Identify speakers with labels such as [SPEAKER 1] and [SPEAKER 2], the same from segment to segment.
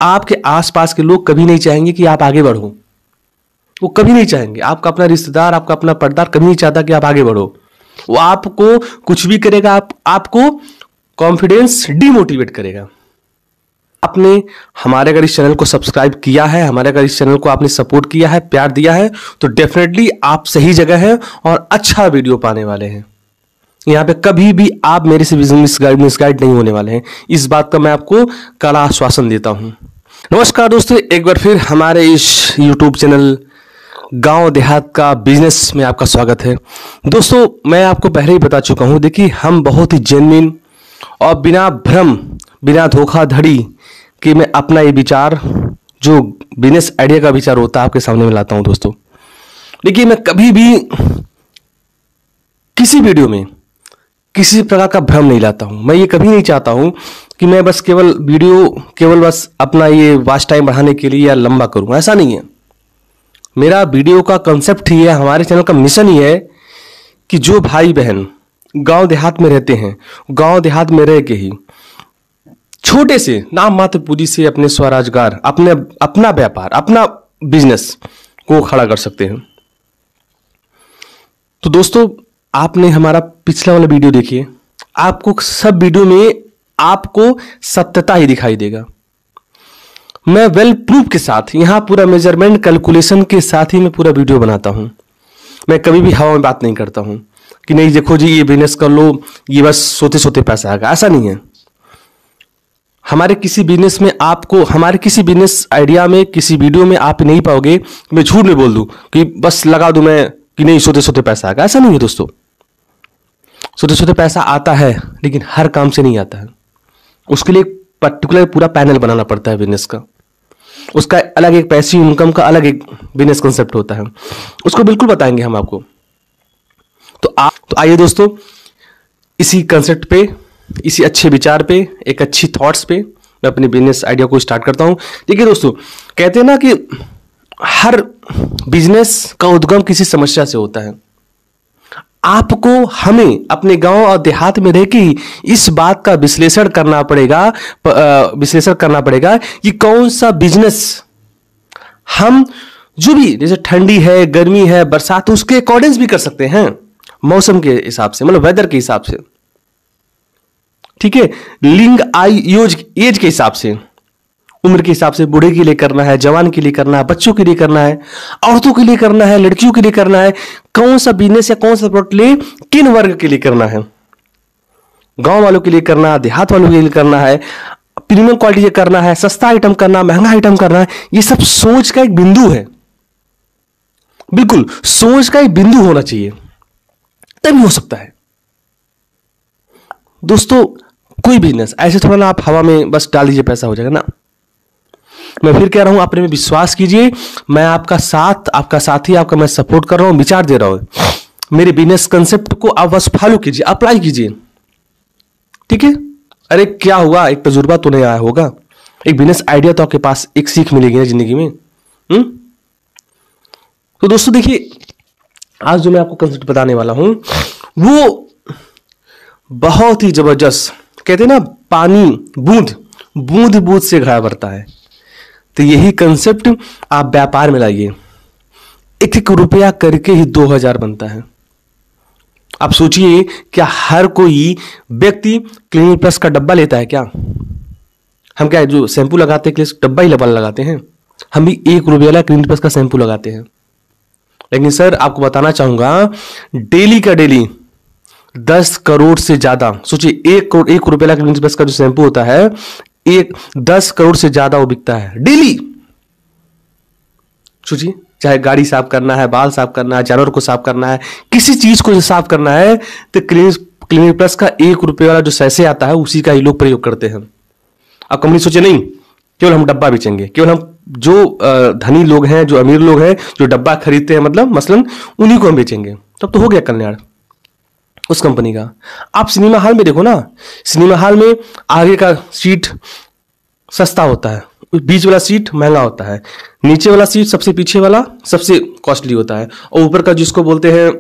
[SPEAKER 1] आपके आसपास के लोग कभी नहीं चाहेंगे कि आप आगे बढ़ो। वो कभी नहीं चाहेंगे। आपका अपना रिश्तेदार, आपका अपना पर्दार कभी नहीं चाहता कि आप आगे बढ़ो। वो आपको कुछ भी करेगा, आपको कॉन्फिडेंस डिमोटिवेट करेगा। आपने हमारे अगर इस चैनल को सब्सक्राइब किया है, हमारे अगर इस चैनल को आपने सपोर्ट किया है, प्यार दिया है, तो डेफिनेटली आप सही जगह है और अच्छा वीडियो पाने वाले हैं। यहाँ पे कभी भी आप मेरे से मिसगाइड नहीं होने वाले हैं। इस बात का मैं आपको कड़ा आश्वासन देता हूं। नमस्कार दोस्तों, एक बार फिर हमारे इस यूट्यूब चैनल गांव देहात का बिजनेस में आपका स्वागत है। दोस्तों, मैं आपको पहले ही बता चुका हूं, देखिए हम बहुत ही जेन्युइन और बिना भ्रम, बिना धोखाधड़ी कि मैं अपना ये विचार, जो बिजनेस आइडिया का विचार होता है, आपके सामने में लाता हूं। दोस्तों देखिए, मैं कभी भी किसी वीडियो में किसी प्रकार का भ्रम नहीं लाता हूं। मैं ये कभी नहीं चाहता हूं कि मैं बस केवल बस अपना ये वॉच टाइम बढ़ाने के लिए या लंबा करूं। ऐसा नहीं है। मेरा वीडियो का कंसेप्ट ही है, हमारे चैनल का मिशन ही है कि जो भाई बहन गांव देहात में रहते हैं, गांव देहात में रह के ही छोटे से नाम मात्र पूंजी से अपने स्वरोजगार, अपना व्यापार, अपना बिजनेस को खड़ा कर सकते हैं। तो दोस्तों, आपने हमारा पिछला वाला वीडियो देखिए, आपको सब वीडियो में आपको सत्यता ही दिखाई देगा। मैं वेल प्रूफ के साथ, यहां पूरा मेजरमेंट कैलकुलेशन के साथ ही मैं पूरा वीडियो बनाता हूं। मैं कभी भी हवा में बात नहीं करता हूं कि नहीं देखो जी ये बिजनेस कर लो, ये बस सोते सोते पैसा आएगा। ऐसा नहीं है। हमारे किसी बिजनेस में आपको, हमारे किसी बिजनेस आइडिया में, किसी वीडियो में आप नहीं पाओगे मैं झूठ नहीं बोल दूं कि बस लगा दूं मैं कि नहीं सोते सोते पैसा आएगा। ऐसा नहीं है दोस्तों। सोते सोते पैसा आता है, लेकिन हर काम से नहीं आता है। उसके लिए पर्टिकुलर पूरा पैनल बनाना पड़ता है बिजनेस का। उसका अलग एक पैसिव इनकम का अलग एक बिजनेस कॉन्सेप्ट होता है। उसको बिल्कुल बताएंगे हम आपको। तो आइए दोस्तों, इसी कॉन्सेप्ट पे, इसी अच्छे विचार पे, एक अच्छी थॉट्स पे मैं अपने बिजनेस आइडिया को स्टार्ट करता हूं। देखिए दोस्तों, कहते हैं ना कि हर बिजनेस का उद्गम किसी समस्या से होता है। आपको, हमें अपने गांव और देहात में रह के इस बात का विश्लेषण करना पड़ेगा कि कौन सा बिजनेस हम, जो भी जैसे ठंडी है, गर्मी है, बरसात, उसके अकॉर्डिंग भी कर सकते हैं, मौसम के हिसाब से, मतलब वेदर के हिसाब से, ठीक है। लिंग, एज के हिसाब से, उम्र के हिसाब से, बूढ़े के लिए करना है, जवान के लिए करना है, बच्चों के लिए करना है, औरतों के लिए करना है, लड़कियों के लिए करना है, कौन सा बिजनेस या कौन सा प्रोडक्ट ले, किन वर्ग के लिए करना है, गांव वालों के लिए करना है, देहात वालों के लिए करना है, प्रीमियम क्वालिटी करना है, सस्ता आइटम करना, महंगा आइटम करना है, ये सब सोच का एक बिंदु है। बिल्कुल सोच का एक बिंदु होना चाहिए, तभी हो सकता है। दोस्तों, कोई बिजनेस ऐसे थोड़ा ना आप हवा में बस डाल दीजिए पैसा हो जाएगा ना। मैं फिर कह रहा हूं, अपने में विश्वास कीजिए। मैं आपका साथ, आपका साथी, आपका मैं सपोर्ट कर रहा हूं, विचार दे रहा हूं। मेरे बिजनेस कंसेप्ट को आप बस फॉलो कीजिए, अप्लाई कीजिए, ठीक है। अरे क्या हुआ, एक तजुर्बा तो नहीं आया होगा, एक बिजनेस आइडिया तो आपके पास एक सीख मिलेगी ना जिंदगी में। तो दोस्तों देखिए, आज जो मैं आपको कंसेप्ट बताने वाला हूं वो बहुत ही जबरदस्त, कहते हैं ना पानी बूंद बूंद से घड़ा भरता है। तो यही कंसेप्ट आप व्यापार में लाइए। एक एक रुपया करके ही 2000 बनता है। आप सोचिए, क्या हर कोई व्यक्ति क्लिनिक प्लस का डब्बा लेता है क्या? हम क्या जो शैंपू लगाते हैं डब्बा ही लगाते हैं? हम भी 1 रुपये वाला क्लिनिक प्लस का शैंपू लगाते हैं। लेकिन सर, आपको बताना चाहूंगा, डेली का डेली 10 करोड़ से ज्यादा, सोचिए 1 रुपये वाला क्लिनिक प्लस का जो शैंपू होता है, 10 करोड़ से ज्यादा वो बिकता है डेली। सोचिए, चाहे गाड़ी साफ करना है, बाल साफ करना है, जानवर को साफ करना है, किसी चीज को साफ करना है, तो क्लिनिक प्लस का 1 रुपये वाला जो सैसे आता है उसी का ही लोग प्रयोग करते हैं। अब कंपनी सोचे नहीं केवल हम डब्बा बेचेंगे, केवल हम जो धनी लोग हैं, जो अमीर लोग हैं, जो डब्बा खरीदते हैं, मतलब मसलन उन्हीं को हम बेचेंगे, तब तो हो गया कल्याण उस कंपनी का। आप सिनेमा हॉल में देखो ना, सिनेमा हॉल में आगे का सीट सस्ता होता है, बीच वाला सीट महंगा होता है, नीचे वाला सीट सबसे पीछे वाला सबसे कॉस्टली होता है, और ऊपर का जिसको बोलते हैं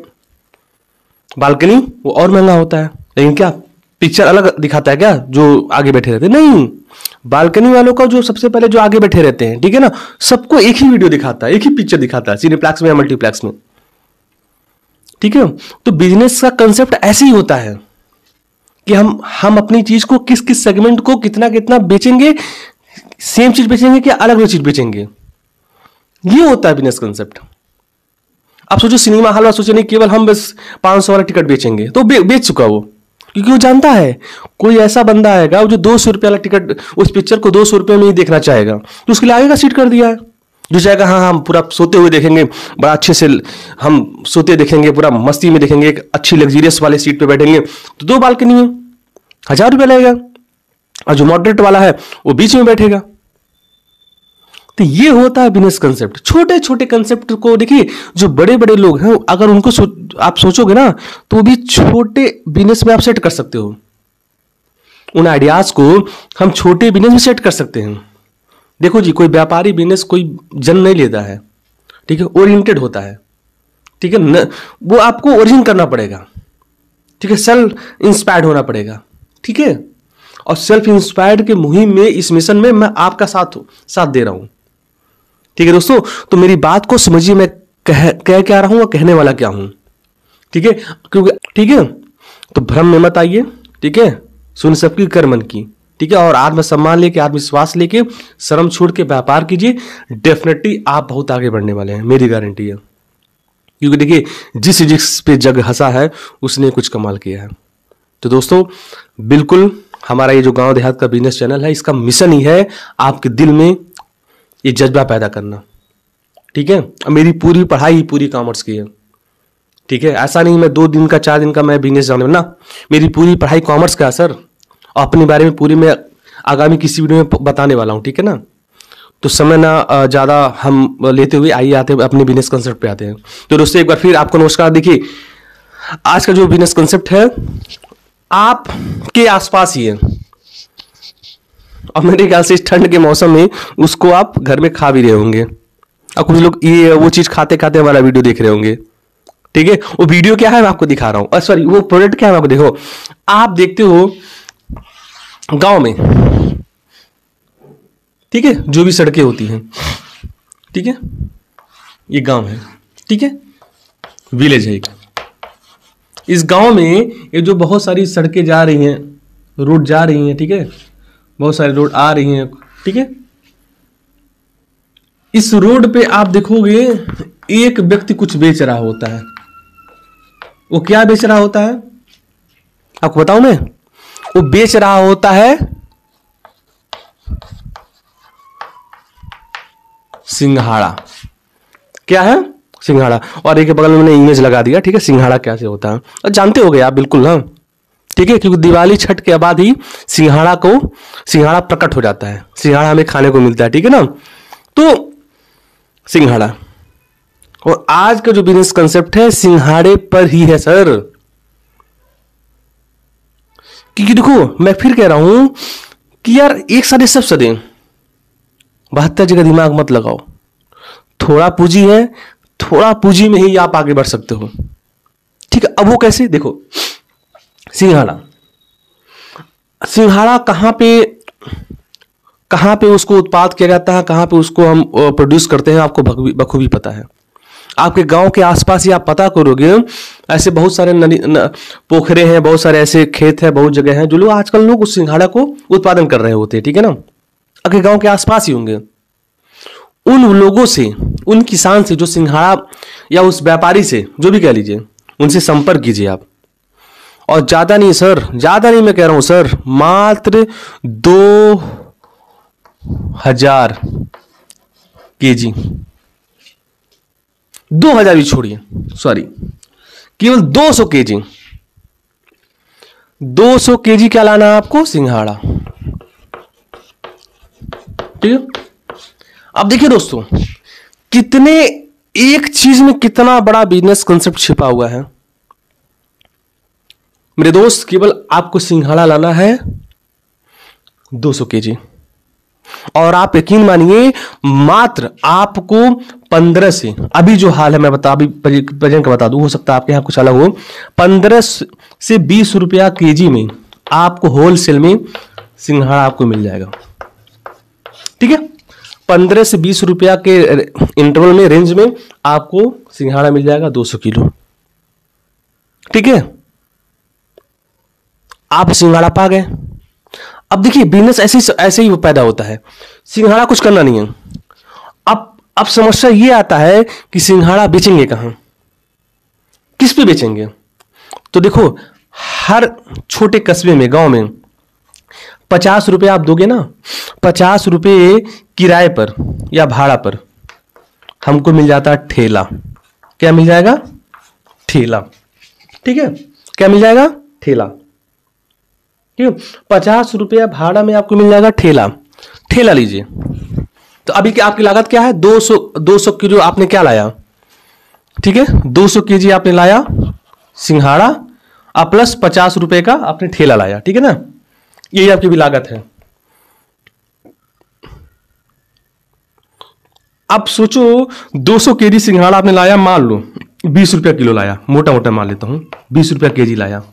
[SPEAKER 1] बालकनी वो और महंगा होता है। लेकिन क्या पिक्चर अलग दिखाता है क्या जो आगे बैठे रहते? नहीं, बालकनी वालों का जो सबसे पहले जो आगे बैठे रहते हैं, ठीक है ना, सबको एक ही वीडियो दिखाता है, एक ही पिक्चर दिखाता है, सिनेप्लेक्स में या मल्टीप्लेक्स में, ठीक है। तो बिजनेस का कंसेप्ट ऐसे ही होता है कि हम अपनी चीज को किस किस सेगमेंट को कितना कितना बेचेंगे, सेम चीज बेचेंगे कि अलग अलग चीज बेचेंगे, ये होता है बिजनेस कंसेप्ट। आप सोचो सिनेमा हॉल वाला सोचे नहीं केवल हम बस 500 वाला टिकट बेचेंगे, तो बेच चुका वो, क्योंकि वो जानता है कोई ऐसा बंदा आएगा जो 200 रुपये वाला टिकट, उस पिक्चर को 200 रुपये में ही देखना चाहेगा, तो उसके लिए आगे का सीट कर दिया है। जो चाहेगा हाँ हम पूरा सोते हुए देखेंगे, बड़ा अच्छे से हम सोते देखेंगे, पूरा मस्ती में देखेंगे, एक अच्छी लग्जरियस वाले सीट पे बैठेंगे, तो 2 बालकनी है, 1000 रुपये लगेगा। और जो मॉडरेट वाला है वो बीच में बैठेगा। तो ये होता है बिजनेस कंसेप्ट। छोटे छोटे कंसेप्ट को देखिए, जो बड़े बड़े लोग हैं अगर उनको आप सोचोगे ना, तो वो भी छोटे बिजनेस में आप सेट कर सकते हो। उन आइडियाज को हम छोटे बिजनेस में सेट कर सकते हैं। देखो जी, कोई व्यापारी बिजनेस कोई जन्म नहीं लेता है, ठीक है, ओरिएंटेड होता है, ठीक है न, वो आपको ओरिजिन करना पड़ेगा, ठीक है, सेल्फ इंस्पायर्ड होना पड़ेगा, ठीक है। और सेल्फ इंस्पायर्ड के मुहिम में, इस मिशन में मैं आपका साथ दे रहा हूं, ठीक है दोस्तों। तो मेरी बात को समझिए, मैं कह क्या रहा हूं और कहने वाला क्या हूं, ठीक है, क्योंकि ठीक है, तो भ्रम में मत आइए, ठीक है, सुन सबकी कर मन की, ठीक है, और आत्मसम्मान लेके, आत्मविश्वास लेके, शर्म छोड़ के व्यापार कीजिए, डेफिनेटली आप बहुत आगे बढ़ने वाले हैं, मेरी गारंटी है। क्योंकि देखिए, जिस पे जग हंसा है उसने कुछ कमाल किया है। तो दोस्तों, बिल्कुल हमारा ये जो गांव देहात का बिजनेस चैनल है, इसका मिशन ही है आपके दिल में ये जज्बा पैदा करना, ठीक है। मेरी पूरी पढ़ाई ही पूरी कॉमर्स की है, ठीक है, ऐसा नहीं मैं 2 दिन का 4 दिन का मैं बिजनेस जाने ना, मेरी पूरी पढ़ाई कॉमर्स का है सर, और अपने बारे में पूरी मैं आगामी किसी वीडियो में बताने वाला हूं, ठीक है ना। तो समय ना ज़्यादा हम लेते हुए आइए आते अपने बिजनेस कंसेप्ट पे आते हैं। तो दोस्तों, एक बार फिर आपको नमस्कार। देखिए, आज का जो बिजनेस कंसेप्ट है आपके आसपास ही है, और मेरे ख्याल से इस ठंड के मौसम में उसको आप घर में खा भी रहे होंगे, और कुछ लोग ये वो चीज़ खाते खाते हमारा वीडियो देख रहे होंगे, ठीक है। वो वीडियो क्या है मैं आपको दिखा रहा हूँ, सॉरी वो प्रोडक्ट क्या है मैं आपको, देखो आप देखते हो गांव में, ठीक है, जो भी सड़कें होती हैं, ठीक है, ये गांव है, ठीक है, विलेज है एक। इस गांव में ये जो बहुत सारी सड़कें जा रही हैं, रोड जा रही हैं, ठीक है, बहुत सारी रोड आ रही हैं, ठीक है। इस रोड पे आप देखोगे एक व्यक्ति कुछ बेच रहा होता है। वो क्या बेच रहा होता है आपको बताऊं मैं, वो बेच रहा होता है सिंघाड़ा। क्या है? सिंघाड़ा। और एक बगल में मैंने इमेज लगा दिया, ठीक है, सिंघाड़ा कैसे होता है, और जानते होगे आप बिल्कुल ना, ठीक है, क्योंकि दिवाली छठ के बाद ही सिंघाड़ा प्रकट हो जाता है, सिंघाड़ा हमें खाने को मिलता है, ठीक है ना। तो सिंघाड़ा, और आज का जो बिजनेस कंसेप्ट है सिंघाड़े पर ही है सर। क्योंकि देखो, मैं फिर कह रहा हूं कि यार एक साथ सब सदे 72 जगह दिमाग मत लगाओ, थोड़ा पूंजी है, थोड़ा पूंजी में ही आप आगे बढ़ सकते हो, ठीक है। अब वो कैसे, देखो सिंघाड़ा कहां पे उसको उत्पाद किया जाता है, कहां पे उसको हम प्रोड्यूस करते हैं, आपको बखूबी पता है। आपके गांव के आसपास ही आप पता करोगे, ऐसे बहुत सारे पोखरे हैं, बहुत सारे ऐसे खेत हैं, बहुत जगह हैं जो लोग आजकल लोग उस सिंघाड़ा को उत्पादन कर रहे होते हैं, ठीक है ना। आपके गांव के आसपास ही होंगे। उन लोगों से, उन किसान से जो सिंघाड़ा, या उस व्यापारी से, जो भी कह लीजिए, उनसे संपर्क कीजिए आप। और ज्यादा नहीं सर, ज्यादा नहीं मैं कह रहा हूं सर, मात्र 2000 केजी, 2000 भी छोड़िए, सॉरी, केवल 200 केजी, 200 केजी क्या लाना है आपको, सिंघाड़ा, ठीक है। अब देखिए दोस्तों, कितने एक चीज में कितना बड़ा बिजनेस कंसेप्ट छिपा हुआ है। मेरे दोस्त, केवल आपको सिंघाड़ा लाना है 200 केजी, और आप यकीन मानिए मात्र आपको 15 से, अभी जो हाल है मैं अभी प्रेजेंट का बता दूं, हो सकता है आपके यहां कुछ अलग हो, 15 से 20 रुपया केजी में आपको होलसेल में सिंघाड़ा आपको मिल जाएगा। ठीक है, 15 से 20 रुपया के इंटरवल में, रेंज में आपको सिंघाड़ा मिल जाएगा 200 किलो। ठीक है, आप सिंघाड़ा पा गए। अब देखिए बिजनेस ऐसे ही पैदा होता है, सिंघाड़ा कुछ करना नहीं है। अब समस्या ये आता है कि सिंघाड़ा बेचेंगे कहां, किस पे बेचेंगे? तो देखो, हर छोटे कस्बे में, गांव में 50 रुपये आप दोगे ना, 50 रुपये किराए पर या भाड़ा पर हमको मिल जाता है ठेला। क्या मिल जाएगा? ठेला। ठीक है, क्या मिल जाएगा? ठेला। ठीक है, 50 रुपया भाड़ा में आपको मिल जाएगा ठेला। ठेला लीजिए। तो अभी की आपकी लागत क्या है? 200 किलो आपने क्या लाया? ठीक है, 200 केजी आपने लाया सिंघाड़ा, और प्लस 50 रुपए का आपने ठेला लाया। ठीक है ना, यही आपकी भी लागत है। अब सोचो 200 केजी सिंघाड़ा आपने लाया, मान लो 20 रुपया किलो लाया, मोटा मोटा मान लेता हूं 20 रुपया केजी लाया।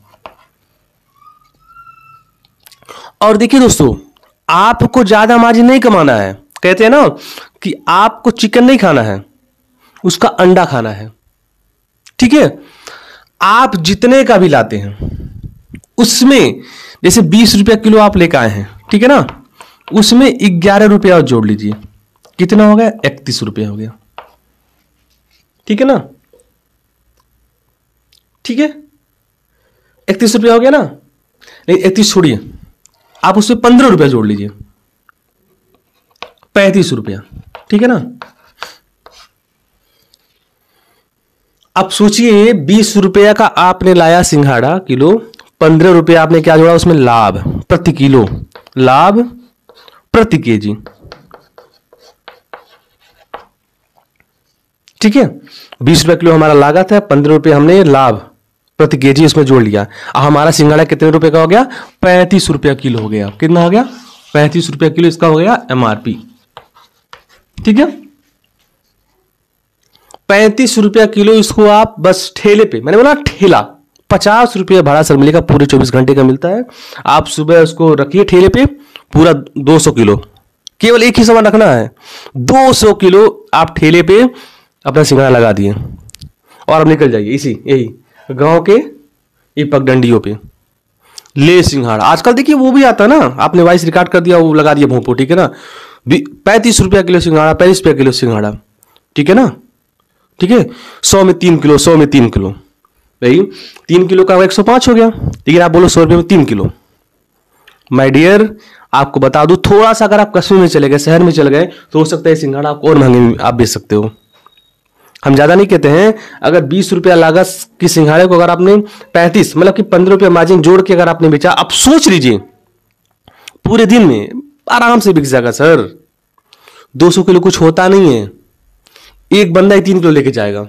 [SPEAKER 1] और देखिए दोस्तों, आपको ज्यादा मार्जिन नहीं कमाना है। कहते हैं ना कि आपको चिकन नहीं खाना है, उसका अंडा खाना है। ठीक है, आप जितने का भी लाते हैं उसमें, जैसे 20 रुपया किलो आप लेकर आए हैं, ठीक है ना, उसमें 11 रुपया और जोड़ लीजिए, कितना हो गया? 31 रुपया हो गया। ठीक है ना, ठीक है, 31 रुपया हो गया ना। नहीं, 31 छोड़िए, आप उसमें 15 रुपया जोड़ लीजिए, 35 रुपया। ठीक है ना, अब सोचिए 20 रुपया का आपने लाया सिंघाड़ा किलो, 15 रुपया आपने क्या जोड़ा उसमें? लाभ प्रति किलो, लाभ प्रति केजी। ठीक है, 20 रुपया किलो हमारा लागत है, 15 रुपया हमने लाभ प्रति केजी उसमें जोड़ लिया। अब हमारा सिंघाड़ा कितने रुपए का हो गया? 35 रुपया किलो हो गया। कितना हो गया? 35 रुपया किलो इसका हो गया एमआरपी। ठीक है, 35 रुपया किलो इसको आप बस ठेले पे, मैंने बोला ठेला, 50 रुपया भाड़ा सर मिलेगा, पूरे 24 घंटे का मिलता है। आप सुबह उसको रखिए ठेले पे, पूरा 200 किलो, केवल एक ही सामान रखना है, 200 किलो आप ठेले पे अपना सिंघाड़ा लगा दिए और अब निकल जाइए इसी यही गांव के ये पगडंडियों पे ले सिंघाड़ा। आजकल देखिए वो भी आता है ना, आपने वॉइस रिकॉर्ड कर दिया, वो लगा दिया भोंपो। ठीक है ना, 35 रुपया किलो सिंघाड़ा, 35 रुपया किलो सिंघाड़ा। ठीक है ना, ठीक है, 100 में 3 किलो, 100 में 3 किलो, भाई 3 किलो का 105 हो गया। लेकिन आप बोलो 100 रुपये में 3 किलो। माय डियर, आपको बता दूं, थोड़ा सा अगर आप कस्बे में चले गए, शहर में चले गए, तो हो सकता है सिंघाड़ा आपको और महंगे आप बेच सकते हो। हम ज्यादा नहीं कहते हैं, अगर 20 रुपया लागत की सिंघाड़े को अगर आपने 35 मतलब कि 15 रुपया मार्जिन जोड़ के अगर आपने बेचा, आप सोच लीजिए पूरे दिन में आराम से बिक जाएगा सर। 200 किलो कुछ होता नहीं है, एक बंदा ही 3 किलो लेके जाएगा।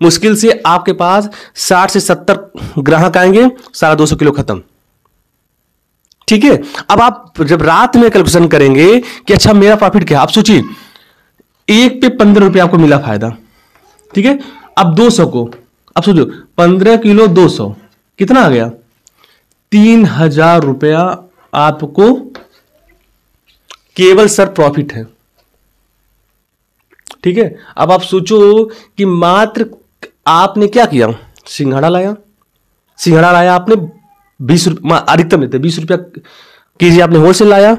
[SPEAKER 1] मुश्किल से आपके पास 60 से 70 ग्राहक आएंगे, सारा 200 किलो खत्म। ठीक है, अब आप जब रात में कैलकुलेशन करेंगे कि अच्छा मेरा प्रॉफिट क्या है, आप सोचिए एक पे 15 रुपया आपको मिला फायदा। ठीक है, अब 200 को, अब सोचो 15 किलो 200 कितना आ गया? 3000 रुपया आपको केवल सर प्रॉफिट है। ठीक है, अब आप सोचो कि मात्र आपने क्या किया, सिंघाड़ा लाया, सिंघाड़ा लाया आपने 20 रुपया, अधिकतम लेते 20 रुपया केजी आपने होलसेल लाया,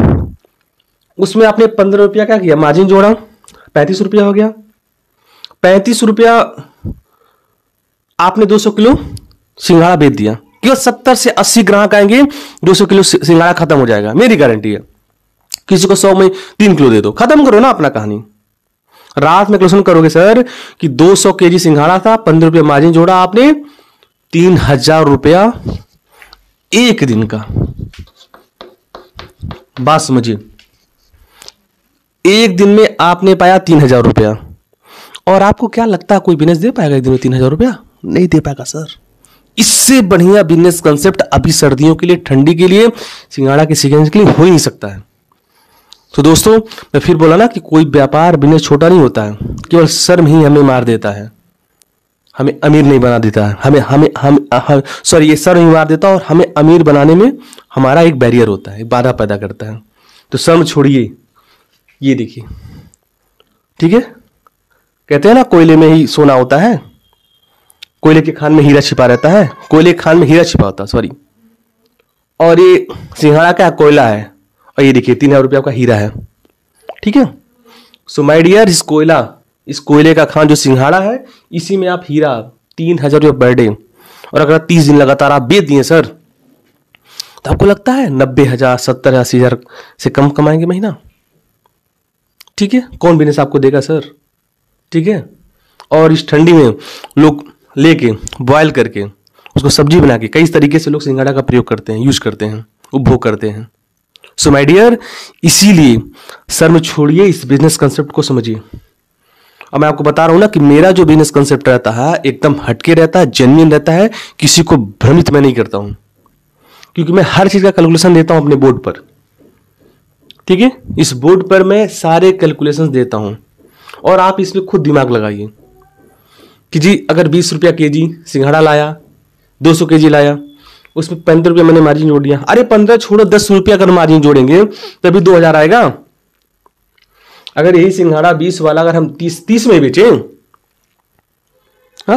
[SPEAKER 1] उसमें आपने 15 रुपया क्या किया, मार्जिन जोड़ा, 35 रुपया हो गया। 35 रुपया आपने 200 किलो सिंघाड़ा बेच दिया, केवल 70 से 80 ग्राहक आएंगे, 200 किलो सिंघाड़ा खत्म हो जाएगा, मेरी गारंटी है। किसी को 100 में 3 किलो दे दो, खत्म करो ना अपना कहानी। रात में क्वेश्चन करोगे सर कि 200 केजी सिंघाड़ा था, 15 रुपया मार्जिन जोड़ा आपने, 3000 रुपया एक दिन का। बात समझिए, एक दिन में आपने पाया 3000 रुपया। और आपको क्या लगता है कोई बिजनेस दे पाएगा एक दिन में 3000 रुपया? नहीं दे पाएगा सर। इससे बढ़िया बिजनेस कंसेप्ट अभी सर्दियों के लिए, ठंडी के लिए, सिंघाड़ा के सीजन के लिए हो ही नहीं सकता है। तो दोस्तों मैं फिर बोला ना कि कोई व्यापार बिजनेस छोटा नहीं होता है, केवल शर्म ही हमें मार देता है, हमें अमीर नहीं बना देता है। ये शर्म ही मार देता है और हमें अमीर बनाने में हमारा एक बैरियर होता है, एक बाधा पैदा करता है। तो शर्म छोड़िए, ये देखिए, ठीक है। कहते हैं ना कोयले में ही सोना होता है, कोयले के खान में हीरा छिपा रहता है, कोयले के खान में हीरा छिपा होता है, सॉरी। और ये सिंघाड़ा का कोयला है, और ये देखिए 3000 रुपया का हीरा है, ठीक है। सो माय डियर, इस कोयले का खान जो सिंघाड़ा है, इसी में आप हीरा 3000 रुपये पर डे, और अगर 30 दिन लगातार आप बेच दिए सर, तो आपको लगता है 90,000, 70,000, 80,000 से कम कमाएंगे महीना, ठीक है। कौन बिजनेस आपको देगा सर, ठीक है। और इस ठंडी में लोग लेके बॉयल करके उसको सब्जी बना के कई तरीके से लोग सिंघाड़ा का प्रयोग करते हैं, यूज करते हैं, उपभोग करते हैं। सो माय डियर, इसीलिए सर में छोड़िए, इस बिजनेस कंसेप्ट को समझिए। अब मैं आपको बता रहा हूं ना कि मेरा जो बिजनेस कंसेप्ट रहता है एकदम हटके रहता है, जेन्युइन रहता है, किसी को भ्रमित मैं नहीं करता हूं, क्योंकि मैं हर चीज का कैलकुलेशन देता हूं अपने बोर्ड पर, ठीक है। इस बोर्ड पर मैं सारे कैलकुलेशंस देता हूं, और आप इसमें खुद दिमाग लगाइए कि जी अगर 20 रुपया केजी सिंघाड़ा लाया, 200 केजी लाया, उसमें 15 रुपया मैंने मार्जिन जोड़ दिया। अरे 15 छोड़ो, 10 रुपया अगर मार्जिन जोड़ेंगे तभी 2000 आएगा। अगर यही सिंघाड़ा 20 वाला अगर हम 30 में बेचें, हाँ,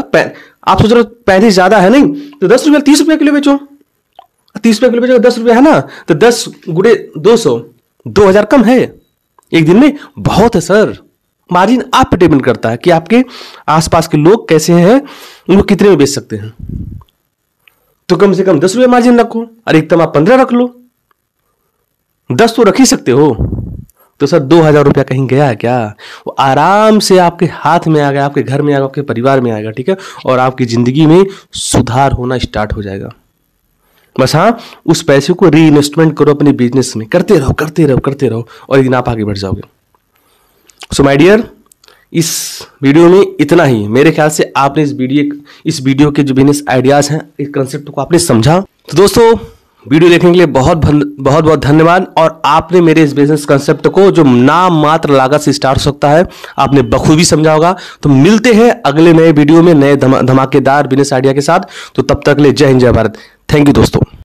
[SPEAKER 1] आप सोच रहे हो 35 ज्यादा है, नहीं तो 10 रुपया 30 रुपया किलो बेचो, 30 रुपया किलो बेचो, 10 रुपया है ना, तो 10 गुणे 200, 2000 कम है एक दिन में, बहुत है सर। मार्जिन आप पे डिपेंड करता है कि आपके आसपास के लोग कैसे हैं, उनको कितने में बेच सकते हैं। तो कम से कम 10 रुपये मार्जिन रखो, और एकदम आप 15 रख लो, 10 तो रख ही सकते हो। तो सर 2000 रुपया कहीं गया है क्या? वो आराम से आपके हाथ में आ गया, आपके घर में आ गया, आपके परिवार में आएगा, ठीक है। और आपकी जिंदगी में सुधार होना स्टार्ट हो जाएगा। बस हाँ, उस पैसे को री इन्वेस्टमेंट करो अपने बिजनेस में, करते रहो करते रहो करते रहो, और एक दिन आप आगे बढ़ जाओगे। सो माय डियर, इस वीडियो में इतना ही। मेरे ख्याल से आपने इस वीडियो के जो बिजनेस आइडियाज हैं, इस कंसेप्ट को आपने समझा। तो दोस्तों, वीडियो देखने के लिए बहुत बहुत धन्यवाद। और आपने मेरे इस बिजनेस कंसेप्ट को जो नाम मात्र लागत से स्टार्ट हो सकता है, आपने बखूबी समझा होगा। तो मिलते हैं अगले नए वीडियो में नए धमाकेदार बिजनेस आइडिया के साथ। तो तब तक के लिए जय हिंद, जय भारत। थैंक यू दोस्तों।